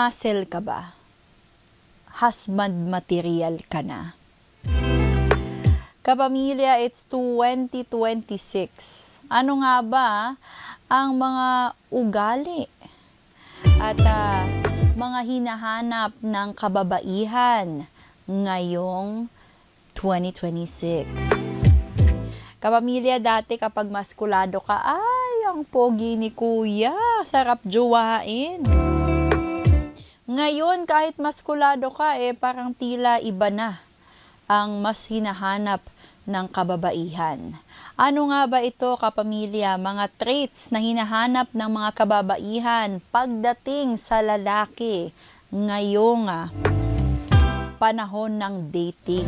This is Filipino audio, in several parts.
Muscle ka ba? Husband material ka na? Kapamilya, it's 2026. Ano nga ba ang mga ugali at mga hinahanap ng kababaihan ngayong 2026? Kapamilya, dati kapag maskulado ka, ay, ang pogi ni kuya, sarap jowain. Ngayon, kahit maskulado ka, parang tila iba na ang mas hinahanap ng kababaihan. Ano nga ba ito, kapamilya? Mga traits na hinahanap ng mga kababaihan pagdating sa lalaki ngayong panahon ng dating.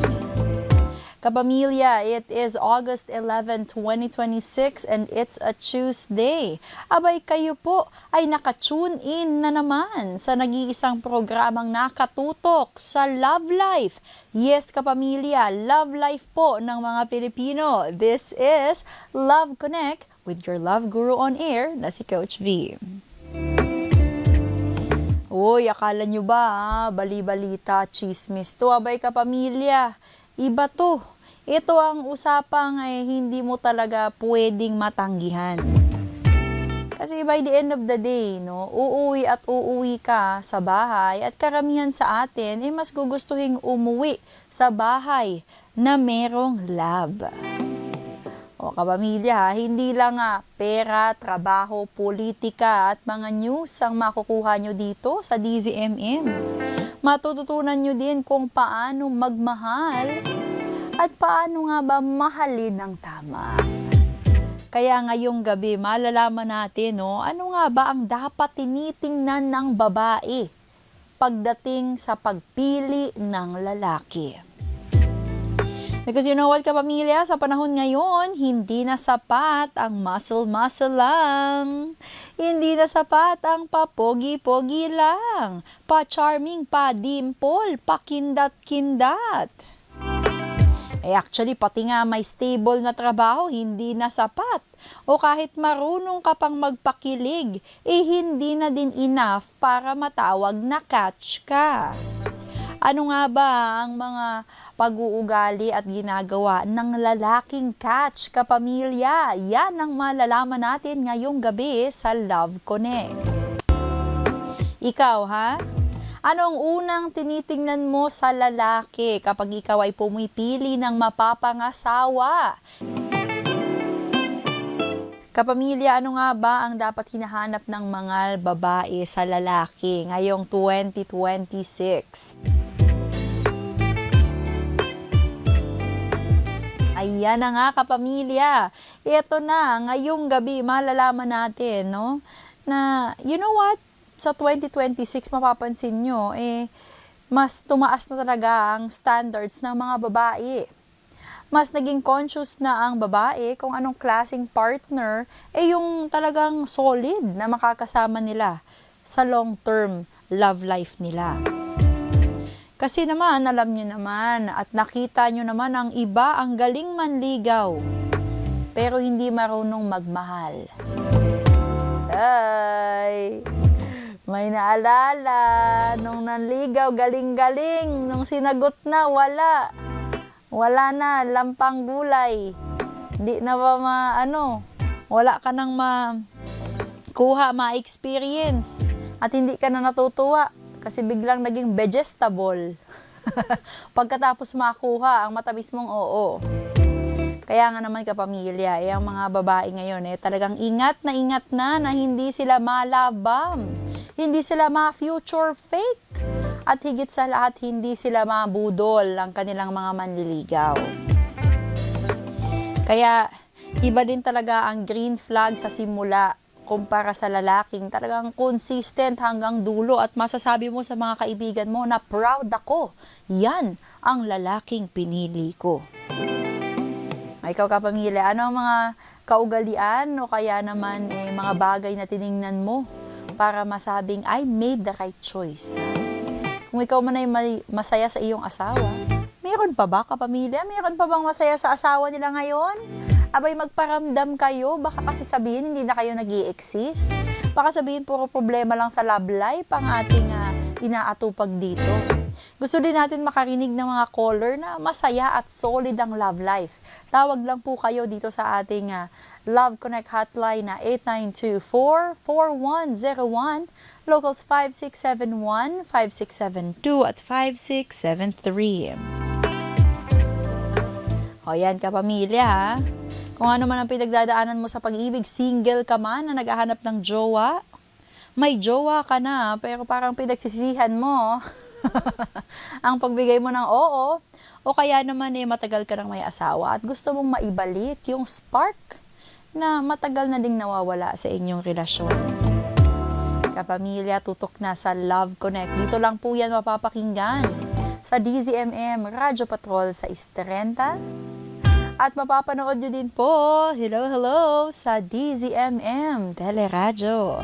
Kapamilya, it is August 11, 2026 and it's a Tuesday. Abay, kayo po ay naka-tune in na naman sa nag-iisang programang nakatutok sa Love Life. Yes, kapamilya, Love Life po ng mga Pilipino. This is Love Connect with your Love Guru on Air na si Coach V. Uy, akala nyo ba, bali-balita, chismis to? Abay, kapamilya, iba to. Ito ang usapang hindi mo talaga pwedeng matanggihan. Kasi by the end of the day, no, uuwi at uuwi ka sa bahay at karamihan sa atin mas gugustuhin umuwi sa bahay na merong love. O kapamilya, hindi lang pera, trabaho, politika at mga news ang makukuha nyo dito sa DZMM. Matututunan nyo din kung paano magmahal at paano nga ba mahalin ng tama. Kaya ngayong gabi, malalaman natin, ano nga ba ang dapat tinitingnan ng babae pagdating sa pagpili ng lalaki. Because you know what, kapamilya, sa panahon ngayon, hindi na sapat ang muscle-muscle lang. Hindi na sapat ang papogi-pogi lang. Pa-charming, pa-dimple, pa-kindat-kindat. Actually, pati nga may stable na trabaho, hindi na sapat. O kahit marunong ka pang magpakilig, hindi na din enough para matawag na catch ka. Ano nga ba ang mga pag-uugali at ginagawa ng lalaking catch, kapamilya? Yan ang malalaman natin ngayong gabi sa Love Connect. Ikaw, anong unang tinitingnan mo sa lalaki kapag ikaw ay pumipili ng mapapangasawa? Kapamilya, ano nga ba ang dapat hinahanap ng mga babae sa lalaki ngayong 2026? Ayan na nga, kapamilya. Ito na, ngayong gabi, malalaman natin, na, you know what? Sa 2026, mapapansin nyo, mas tumaas na talaga ang standards ng mga babae. Mas naging conscious na ang babae kung anong klaseng partner, yung talagang solid na makakasama nila sa long-term love life nila. Kasi naman, alam nyo naman, at nakita nyo naman ang iba ang galing manligaw, pero hindi marunong magmahal. Ay! May naalala, nung nanligaw, galing-galing. Nung sinagot na, wala. Wala na, lampang gulay. Hindi na ba wala ka nang kuha, ma-experience. At hindi ka na natutuwa kasi biglang naging vegetable. Pagkatapos makuha ang matamis mong oo. Kaya nga naman, kapamilya, ang mga babae ngayon talagang ingat na hindi sila malabam. Hindi sila ma-future fake. At higit sa lahat, hindi sila mabudol ang kanilang mga manliligaw. Kaya, iba din talaga ang green flag sa simula kumpara sa lalaking talagang consistent hanggang dulo at masasabi mo sa mga kaibigan mo na proud ako. Yan ang lalaking pinili ko. Ikaw, kapamilya, ano ang mga kaugalian o kaya naman mga bagay na tiningnan mo para masabing I made the right choice? Kung ikaw man ay masaya sa iyong asawa, meron pa ba, kapamilya? Meron pa bang masaya sa asawa nila ngayon? Abay, magparamdam kayo. Baka kasi sabihin, hindi na kayo nag-i-exist. Baka sabihin, puro problema lang sa love life ang ating inaatupag dito. Gusto din natin makarinig ng mga caller na masaya at solid ang love life. Tawag lang po kayo dito sa ating Love Connect hotline na 8924-4101, locals 5671, 5672 at 5673. O yan kapamilya ha. Kung ano man ang pinagdadaanan mo sa pag-ibig, single ka man na naghahanap ng jowa, may jowa ka na pero parang pinagsisihan mo ang pagbigay mo ng oo, o kaya naman matagal ka nang may asawa at gusto mong maibalik yung spark na matagal na ding nawawala sa inyong relasyon. Kapamilya, tutok na sa Love Connect. Dito lang po yan mapapakinggan sa DZMM Radyo Patrol sa Istrenta. At mapapanood nyo din po, hello, sa DZMM Teleradyo.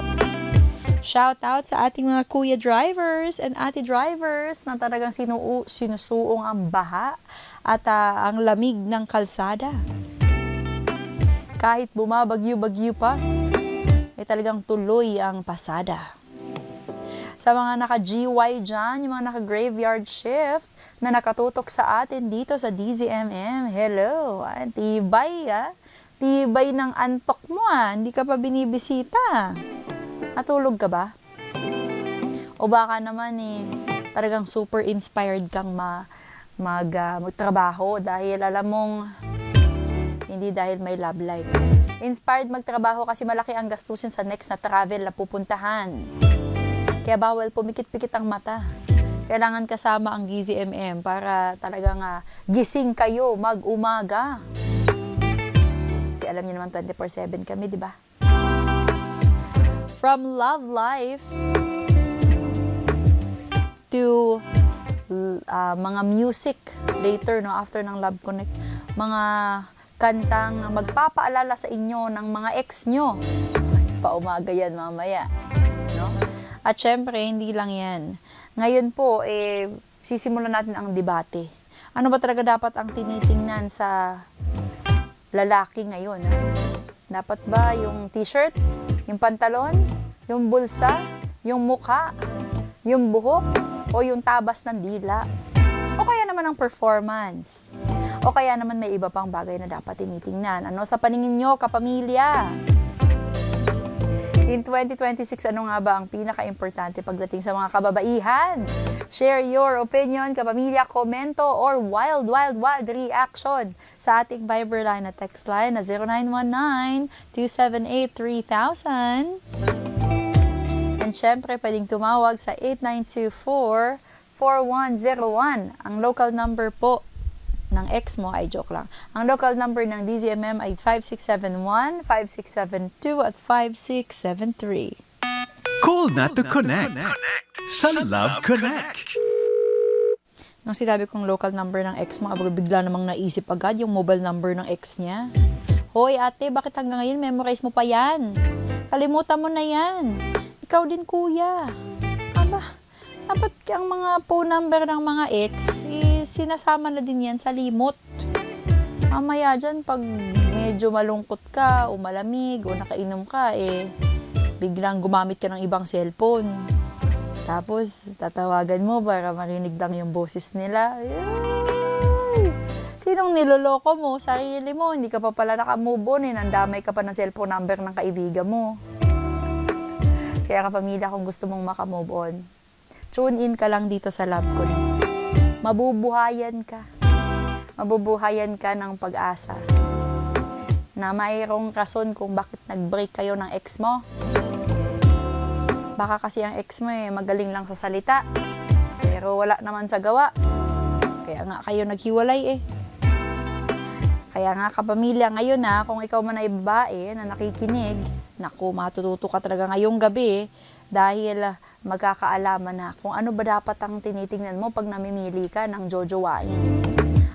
Shout out sa ating mga kuya drivers and ate drivers na talagang sinusuong ang baha at ang lamig ng kalsada. Kahit bumabagyo-bagyo pa, talagang tuloy ang pasada. Sa mga naka-GY dyan, yung mga naka-graveyard shift na nakatutok sa atin dito sa DZMM, hello, tibay tibay ng antok mo hindi ka pa binibisita. Natulog ka ba? O baka naman talagang super inspired kang magtrabaho dahil alam mong hindi dahil may love life. Inspired magtrabaho kasi malaki ang gastusin sa next na travel na pupuntahan. Kaya bawal pumikit-pikit ang mata. Kailangan kasama ang DZMM para talagang gising kayo mag-umaga. Kasi alam niyo naman 24/7 kami, di ba? From love life to mga music later, no, after ng Love Connect, mga kantang magpapaalala sa inyo ng mga ex nyo. Paumaga yan mamaya, no? At syempre, hindi lang yan. Ngayon po, sisimulan natin ang debate. Ano ba talaga dapat ang tinitingnan sa lalaki ngayon? Dapat ba yung t-shirt, yung pantalon, yung bulsa, yung mukha, yung buhok, o yung tabas ng dila? O kaya naman ang performance? O kaya naman may iba pang bagay na dapat tinitingnan? Ano sa paningin nyo, kapamilya? In 2026, ano nga ba ang pinaka-importante pagdating sa mga kababaihan? Share your opinion, kapamilya, komento, or wild reaction sa ating Viber line at text line na 0919-278-3000. And syempre, pwedeng tumawag sa 8924-4101. Ang local number po ng ex mo ay joke lang. Ang local number ng DZMM ay 5671, 5672 at 5673. Call na to connect sa Love Connect. Nung sinabi kong local number ng ex mo, bigla namang naisip agad yung mobile number ng ex niya. Hoy ate, bakit hanggang ngayon memorize mo pa yan? Kalimutan mo na yan. Ikaw din kuya. Dapat ang mga phone number ng mga ex, sinasama na din yan sa limot. Mamaya dyan, pag medyo malungkot ka, o malamig, o nakainom ka, biglang gumamit ka ng ibang cellphone. Tapos, tatawagan mo para marinig lang yung boses nila. Ay! Sinong niloloko mo? Sarili mo. Hindi ka pa pala nakamove on. Nandamay ka pa ng cellphone number ng kaibigan mo. Kaya kapamilya, kung gusto mong makamove on, tune in ka lang dito sa Love Connect. Mabubuhayan ka. Mabubuhayan ka ng pag-asa. Na mayroong rason kung bakit nag-break kayo ng ex mo. Baka kasi ang ex mo magaling lang sa salita. Pero wala naman sa gawa. Kaya nga kayo naghiwalay Kaya nga kapamilya ngayon kung ikaw man ay babae na nakikinig, naku, matututo ka talaga ngayong gabi dahil magkakaalaman na kung ano ba dapat ang tinitingnan mo pag namimili ka ng jojowain.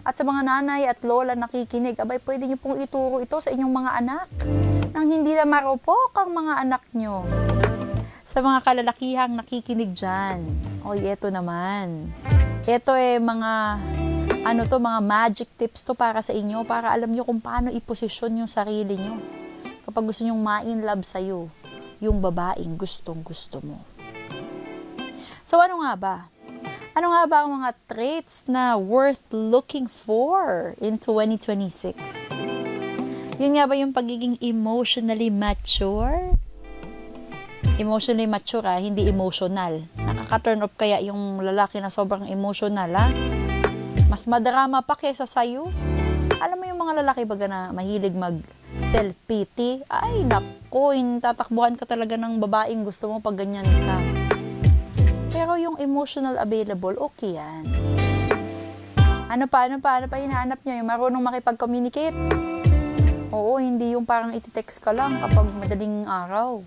At sa mga nanay at lola nakikinig, abay pwede nyo pong ituro ito sa inyong mga anak nang hindi na marupok ang mga anak nyo. Sa mga kalalakihang nakikinig dyan, eto naman. Ito mga mga magic tips to para sa inyo, para alam nyo kung paano iposisyon yung sarili nyo kapag gusto nyong ma-in love sa'yo yung babaeng gustong-gusto mo. So ano nga ba? Ano nga ba ang mga traits na worth looking for in 2026? Yun nga ba yung pagiging emotionally mature? Emotionally mature hindi emotional. Nakaka-turn off kaya yung lalaki na sobrang emotional Mas madrama pa kesa sa'yo. Alam mo yung mga lalaki baga na mahilig mag self-pity? Ay, nako, tatakbuhan ka talaga ng babaeng gusto mo pag ganyan ka. Pero yung emotional available, okay yan. Ano pa hinahanap nyo? Yung marunong makipag-communicate? Oo, hindi yung parang iti-text ka lang kapag madaling araw.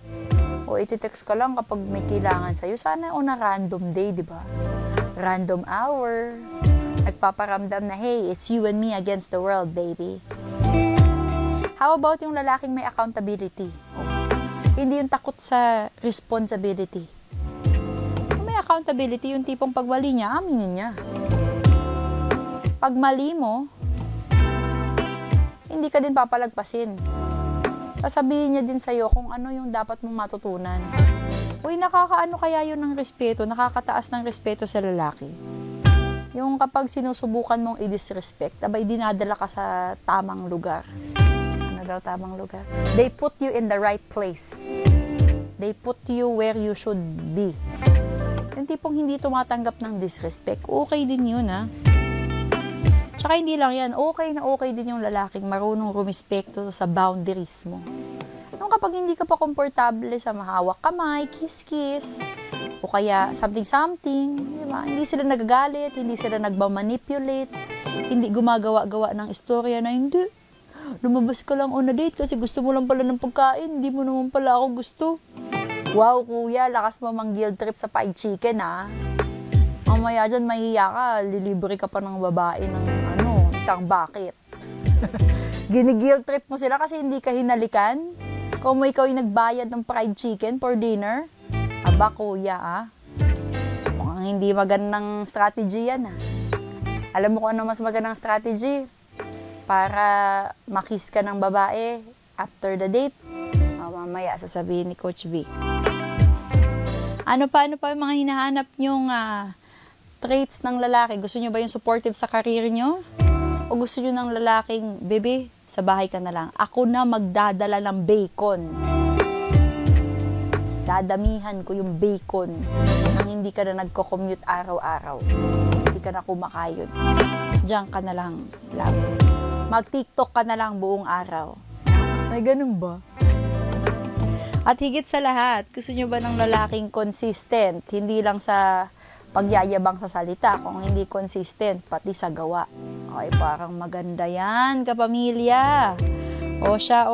O iti-text ka lang kapag may kailangan sa'yo. Sana on a random day, di ba? Random hour. Nagpaparamdam na, hey, it's you and me against the world, baby. How about yung lalaking may accountability? Hindi yung takot sa responsibility. Kung may accountability, yung tipong pag mali niya, aminin niya. Pag mali mo, hindi ka din papalagpasin. Sasabihin niya din sa'yo kung ano yung dapat mong matutunan. Uy, nakakaano kaya yun ng respeto? Nakakataas ng respeto sa lalaki. Yung kapag sinusubukan mong i-disrespect, abay dinadala ka sa tamang lugar. Tamang lugar. They put you in the right place. They put you where you should be. Yung tipong hindi tumatanggap ng disrespect, okay din yun Tsaka hindi lang yan, okay din yung lalaking marunong rumispekto sa boundaries mo. Nung kapag hindi ka pa komportable sa mahawak kamay, kiss-kiss, o kaya something-something, di ba? Hindi sila nagagalit, hindi sila nagmamanipulate, hindi gumagawa-gawa ng istorya na hindi. Lumabas ka lang on a date kasi gusto mo lang pala ng pagkain, hindi mo naman pala ako gusto. Wow, kuya, lakas mo mang guilt trip sa fried chicken, Mamaya dyan, mahiya ka, lilibre ka pa ng babae ng isang bucket. Gini-guilt trip mo sila kasi hindi ka hinalikan? Kung ikaw yung nagbayad ng fried chicken for dinner? Aba, kuya, mukhang hindi magandang strategy yan, Alam mo kung ano mas magandang strategy? Para makiss ka ng babae after the date. Mamaya sasabihin ni Coach B. Ano pa yung mga hinahanap nyong traits ng lalaki? Gusto nyo ba yung supportive sa career nyo? O gusto nyo ng lalaking, baby, sa bahay ka na lang. Ako na magdadala ng bacon. Dadamihan ko yung bacon nang hindi ka na nagko-commute araw-araw. Hindi ka na kumakayod. Diyan ka na lang, love. Mag-TikTok ka na lang buong araw. May ganun ba? At higit sa lahat, gusto nyo ba ng lalaking consistent? Hindi lang sa pagyayabang sa salita, kung hindi consistent, pati sa gawa. Ay, parang maganda yan, kapamilya. O siya.